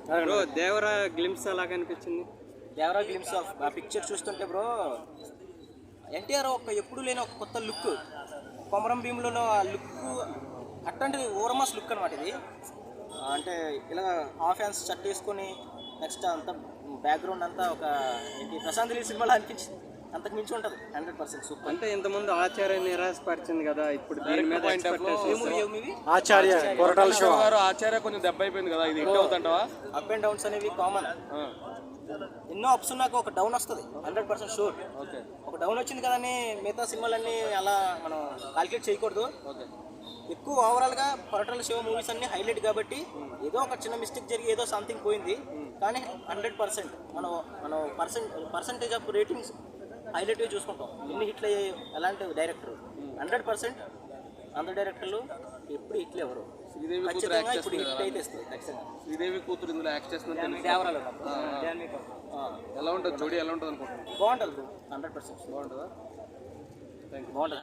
Bro Devara glimpse అలా కనిపించింది. Devara glimpse of ఆ పిక్చర్ చూస్తుంటే బ్రో ఎన్టీఆర్ ఎప్పుడు లేని ఒక కొత్త లుక్, కొమరం భీములలో ఆ లుక్ అట్లాంటిది ఓరమాస్ లుక్ అనమాట ఇది. అంటే ఇలా హాఫ్ హ్యాండ్స్ షర్ట్ వేసుకొని నెక్స్ట్ అంతా బ్యాక్గ్రౌండ్ అంతా ఒక ఏంటి ప్రశాంత్ నీల్ సినిమాలో అనిపించింది, అంతకు మించి ఉంటుంది 100% సూపర్. అంటే ఇంతకుముందు ఆచార్య నిరాశపరిచింది కదా, ఇప్పుడు దీని మీద ఆచార్య కొరటాల శివ గారు ఆచార్య కొంచెం దెబ్బ అయిపోయింది కదా, ఇది హిట్ అవుతుంటావా? అప్ అండ్ డౌన్స్ అనేవి కామన్. ఎన్నో అప్స్ ఉన్నాక ఒక డౌన్ వస్తుంది 100% షూర్. ఒక డౌన్ వచ్చింది కదని మిగతా సినిమాలన్నీ అలా మనం కాల్కులేట్ చేయకూడదు. ఎక్కువ ఓవరాల్గా కొరటాల శివ మూవీస్ అన్ని హైలైట్ కాబట్టి ఏదో ఒక చిన్న మిస్టేక్ జరిగి ఏదో సంథింగ్ పోయింది, కానీ 100% మనం మనం పర్సంటేజ్ ఆఫ్ రేటింగ్స్ హైలైట్గా చూసుకుంటాం. ఎన్ని హిట్లు అయ్యాయి ఎలాంటి డైరెక్టర్ 100%. అందరు డైరెక్టర్లు ఎప్పుడు హిట్లు ఎవరు ఖచ్చితంగా ఇప్పుడు హిట్ అయితే ఇస్తుంది ఖచ్చితంగా. శ్రీదేవి కూతురు ఇందులో యాక్ట్ చేస్తుంది. దేవరాలు ఎలా ఉంటుంది జోడీ, ఎలా ఉంటుంది అనుకుంటున్నాను? బాగుంటుంది బ్రో 100% బాగుంటుందా? బాగుంటుంది.